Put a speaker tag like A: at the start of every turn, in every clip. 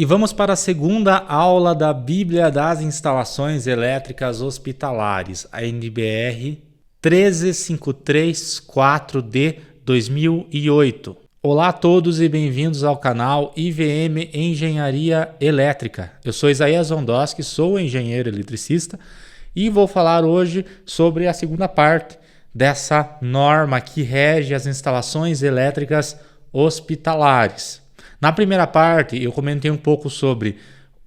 A: E vamos para a segunda aula da Bíblia das Instalações Elétricas Hospitalares, a NBR 13534 de 2008. Olá a todos e bem-vindos ao canal IVM Engenharia Elétrica. Eu sou Isaías Ondowski, sou engenheiro eletricista e vou falar hoje sobre a segunda parte dessa norma que rege as instalações elétricas hospitalares. Na primeira parte, eu comentei um pouco sobre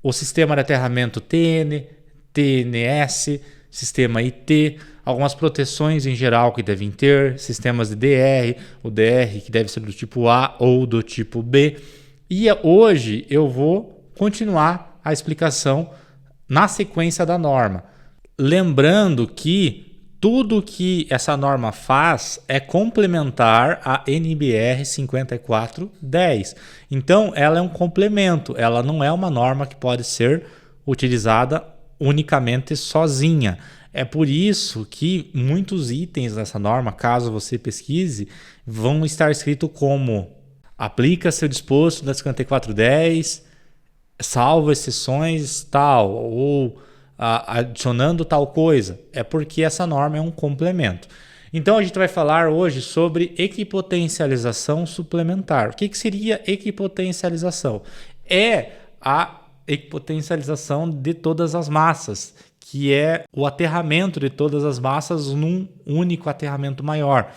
A: o sistema de aterramento TN, TNS, sistema IT, algumas proteções em geral que devem ter, sistemas de DR, o DR que deve ser do tipo A ou do tipo B. E hoje eu vou continuar a explicação na sequência da norma. Lembrando que tudo que essa norma faz é complementar a NBR 5410. Então, ela é um complemento, ela não é uma norma que pode ser utilizada unicamente sozinha. É por isso que muitos itens dessa norma, caso você pesquise, vão estar escritos como aplica-se o disposto da 5410, salvo exceções tal, ou adicionando tal coisa. É porque essa norma é um complemento. Então a gente vai falar hoje sobre equipotencialização suplementar. O que seria equipotencialização? É a equipotencialização de todas as massas, que é o aterramento de todas as massas num único aterramento maior.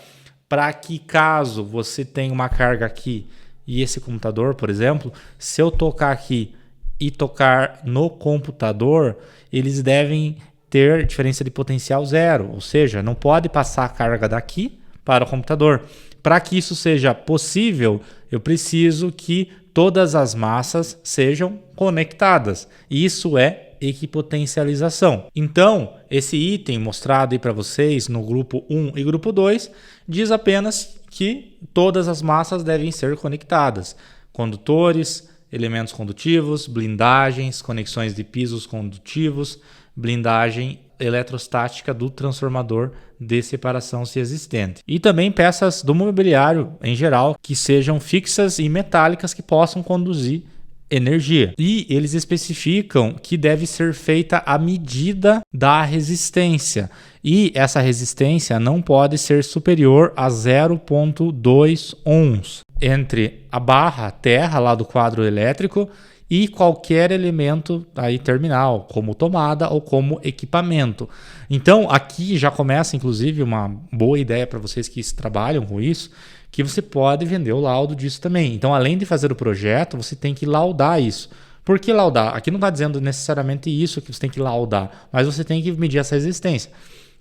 A: Para que caso você tenha uma carga aqui e esse computador, por exemplo, se eu tocar aqui e tocar no computador, eles devem ter diferença de potencial zero, ou seja, não pode passar a carga daqui para o computador. Para que isso seja possível, eu preciso que todas as massas sejam conectadas. Isso é equipotencialização. Então, esse item mostrado aí para vocês no grupo 1 e grupo 2 diz apenas que todas as massas devem ser conectadas. Condutores, elementos condutivos, blindagens, conexões de pisos condutivos, blindagem eletrostática do transformador de separação se existente. E também peças do mobiliário em geral que sejam fixas e metálicas que possam conduzir energia. E eles especificam que deve ser feita a medida da resistência. E essa resistência não pode ser superior a 0,2 ohms entre a barra terra lá do quadro elétrico e qualquer elemento aí terminal, como tomada ou como equipamento. Então aqui já começa inclusive uma boa ideia para vocês que trabalham com isso, que você pode vender o laudo disso também. Então além de fazer o projeto, você tem que laudar isso. Por que laudar? Aqui não está dizendo necessariamente isso que você tem que laudar, mas você tem que medir essa resistência.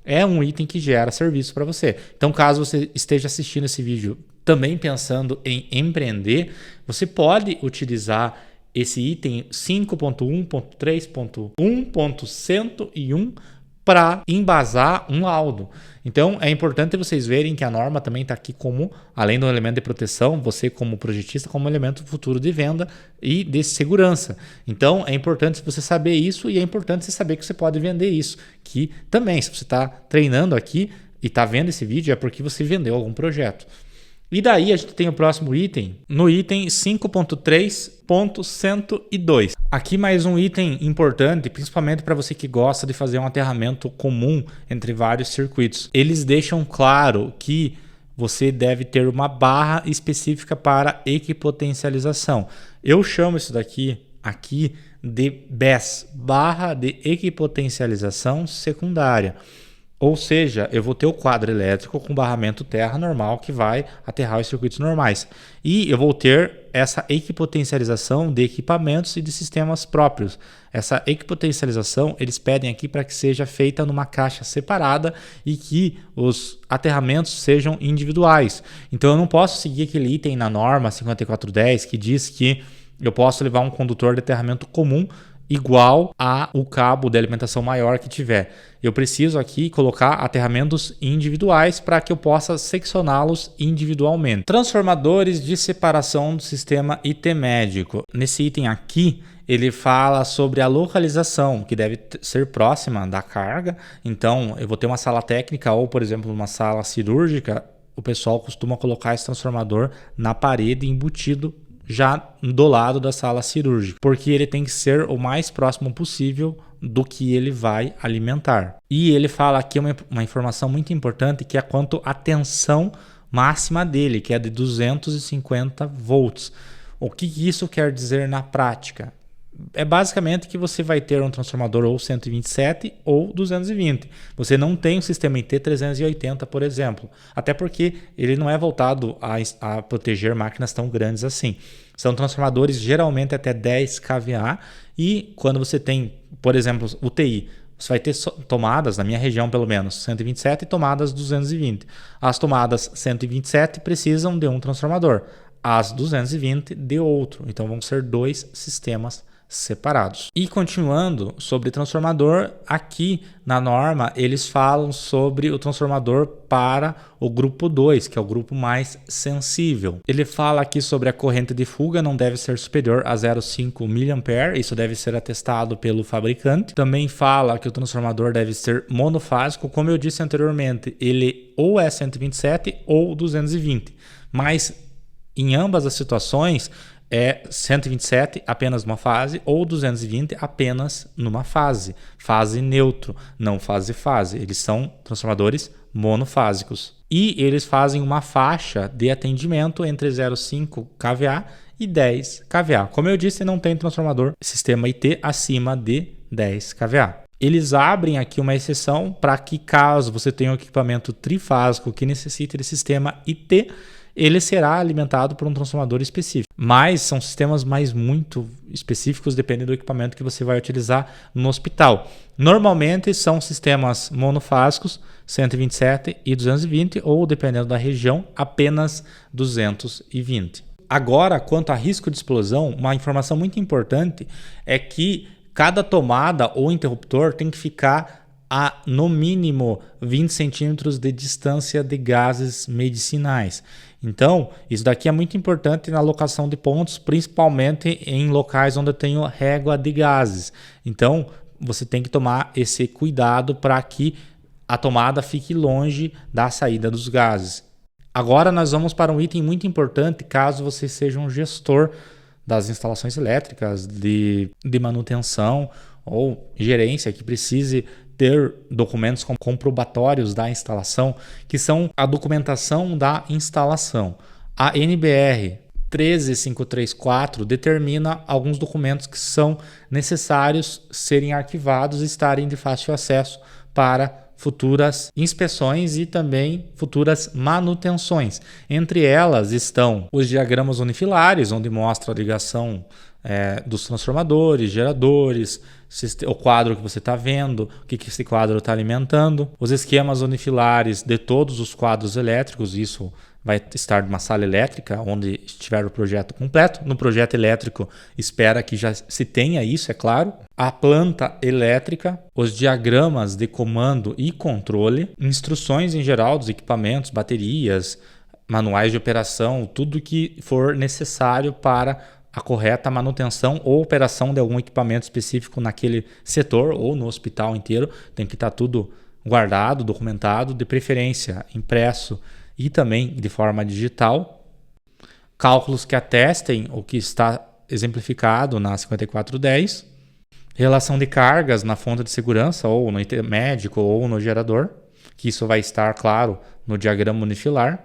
A: É um item que gera serviço para você. Então caso você esteja assistindo esse vídeo também pensando em empreender, você pode utilizar esse item 5.1.3.1.101 para embasar um laudo. Então é importante vocês verem que a norma também está aqui como, além do elemento de proteção, você como projetista, como elemento futuro de venda e de segurança. Então é importante você saber isso e é importante você saber que você pode vender isso. Que também, se você está treinando aqui e está vendo esse vídeo, é porque você vendeu algum projeto. E daí a gente tem o próximo item, no item 5.3.102. Aqui mais um item importante, principalmente para você que gosta de fazer um aterramento comum entre vários circuitos. Eles deixam claro que você deve ter uma barra específica para equipotencialização. Eu chamo isso daqui aqui de BES, barra de equipotencialização secundária. Ou seja, eu vou ter o quadro elétrico com barramento terra normal que vai aterrar os circuitos normais. E eu vou ter essa equipotencialização de equipamentos e de sistemas próprios. Essa equipotencialização eles pedem aqui para que seja feita numa caixa separada e que os aterramentos sejam individuais. Então eu não posso seguir aquele item na norma 5410 que diz que eu posso levar um condutor de aterramento comum igual ao cabo de alimentação maior que tiver. Eu preciso aqui colocar aterramentos individuais para que eu possa seccioná-los individualmente. Transformadores de separação do sistema IT médico. Nesse item aqui, ele fala sobre a localização, que deve ser próxima da carga. Então, eu vou ter uma sala técnica ou, por exemplo, uma sala cirúrgica, o pessoal costuma colocar esse transformador na parede embutido já do lado da sala cirúrgica, porque ele tem que ser o mais próximo possível do que ele vai alimentar. E ele fala aqui uma informação muito importante, que é quanto à tensão máxima dele, que é de 250 volts. O que isso quer dizer na prática? É basicamente que você vai ter um transformador ou 127 ou 220. Você não tem um sistema IT380, por exemplo. Até porque ele não é voltado a proteger máquinas tão grandes assim. São transformadores geralmente até 10 kVA. E quando você tem, por exemplo, UTI, você vai ter tomadas, na minha região pelo menos, 127 e tomadas 220. As tomadas 127 precisam de um transformador. As 220 de outro. Então vão ser dois sistemas separados. E continuando sobre transformador, aqui na norma eles falam sobre o transformador para o grupo 2, que é o grupo mais sensível. Ele fala aqui sobre a corrente de fuga não deve ser superior a 0,5 mA, isso deve ser atestado pelo fabricante. Também fala que o transformador deve ser monofásico, como eu disse anteriormente, ele ou é 127 ou 220, mas em ambas as situações é 127 apenas uma fase ou 220 apenas numa fase. Fase neutro, não fase-fase. Eles são transformadores monofásicos. E eles fazem uma faixa de atendimento entre 0,5 kVA e 10 kVA. Como eu disse, não tem transformador sistema IT acima de 10 kVA. Eles abrem aqui uma exceção para que, caso você tenha um equipamento trifásico que necessite de sistema IT, ele será alimentado por um transformador específico. Mas são sistemas muito específicos, dependendo do equipamento que você vai utilizar no hospital. Normalmente são sistemas monofásicos, 127 e 220, ou dependendo da região, apenas 220. Agora, quanto a risco de explosão, uma informação muito importante é que cada tomada ou interruptor tem que ficar a no mínimo 20 centímetros de distância de gases medicinais. Então, isso daqui é muito importante na alocação de pontos, principalmente em locais onde eu tenho régua de gases. Então, você tem que tomar esse cuidado para que a tomada fique longe da saída dos gases. Agora nós vamos para um item muito importante caso você seja um gestor das instalações elétricas, de manutenção ou gerência que precise ter documentos comprobatórios da instalação, que são a documentação da instalação. A NBR 13534 determina alguns documentos que são necessários serem arquivados e estarem de fácil acesso para futuras inspeções e também futuras manutenções. Entre elas estão os diagramas unifilares, onde mostra a ligação dos transformadores, geradores, o quadro que você está vendo, o que esse quadro está alimentando, os esquemas unifilares de todos os quadros elétricos, isso vai estar numa sala elétrica, onde estiver o projeto completo. No projeto elétrico, espera que já se tenha isso, é claro. A planta elétrica, os diagramas de comando e controle, instruções em geral dos equipamentos, baterias, manuais de operação, tudo que for necessário para a correta manutenção ou operação de algum equipamento específico naquele setor ou no hospital inteiro. Tem que estar tudo guardado, documentado, de preferência impresso e também de forma digital. Cálculos que atestem o que está exemplificado na 5410. Relação de cargas na fonte de segurança ou no intermédico ou no gerador, que isso vai estar, claro, no diagrama unifilar.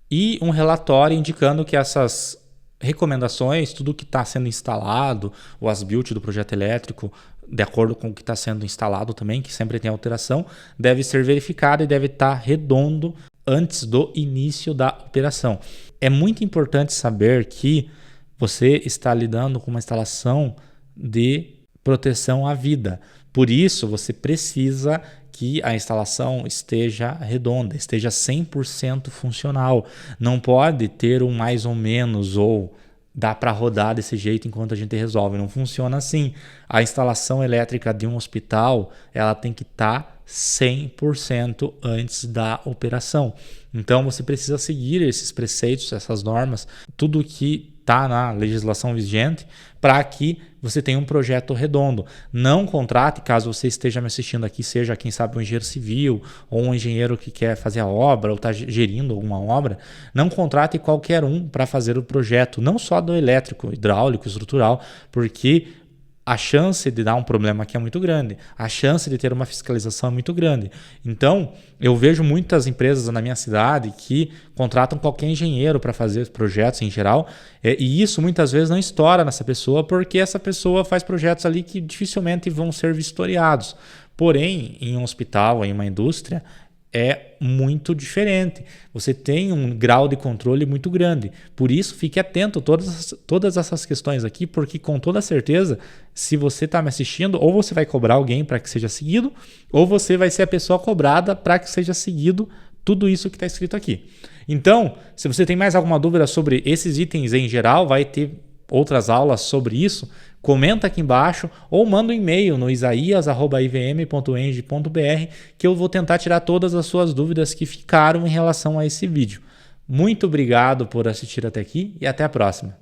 A: E um relatório indicando que essas recomendações, tudo que está sendo instalado, o as-built do projeto elétrico, de acordo com o que está sendo instalado também, que sempre tem alteração, deve ser verificado e deve estar redondo antes do início da operação. É muito importante saber que você está lidando com uma instalação de proteção à vida. Por isso, você precisa que a instalação esteja redonda, esteja 100% funcional. Não pode ter um mais ou menos ou dá para rodar desse jeito enquanto a gente resolve. Não funciona assim. A instalação elétrica de um hospital, ela tem que estar 100% antes da operação. Então você precisa seguir esses preceitos, essas normas, tudo que está na legislação vigente para que você tenha um projeto redondo. Não contrate, caso você esteja me assistindo aqui, seja quem sabe um engenheiro civil ou um engenheiro que quer fazer a obra ou está gerindo alguma obra, não contrate qualquer um para fazer o projeto, não só do elétrico, hidráulico, estrutural, porque a chance de dar um problema aqui é muito grande, a chance de ter uma fiscalização é muito grande. Então, eu vejo muitas empresas na minha cidade que contratam qualquer engenheiro para fazer projetos em geral, e isso muitas vezes não estoura nessa pessoa, porque essa pessoa faz projetos ali que dificilmente vão ser vistoriados. Porém, em um hospital, em uma indústria, é muito diferente. Você tem um grau de controle muito grande. Por isso, fique atento a todas essas questões aqui, porque com toda certeza, se você está me assistindo, ou você vai cobrar alguém para que seja seguido, ou você vai ser a pessoa cobrada para que seja seguido tudo isso que está escrito aqui. Então, se você tem mais alguma dúvida sobre esses itens em geral, vai ter outras aulas sobre isso, comenta aqui embaixo ou manda um e-mail no isaias@ivm.eng.br que eu vou tentar tirar todas as suas dúvidas que ficaram em relação a esse vídeo. Muito obrigado por assistir até aqui e até a próxima.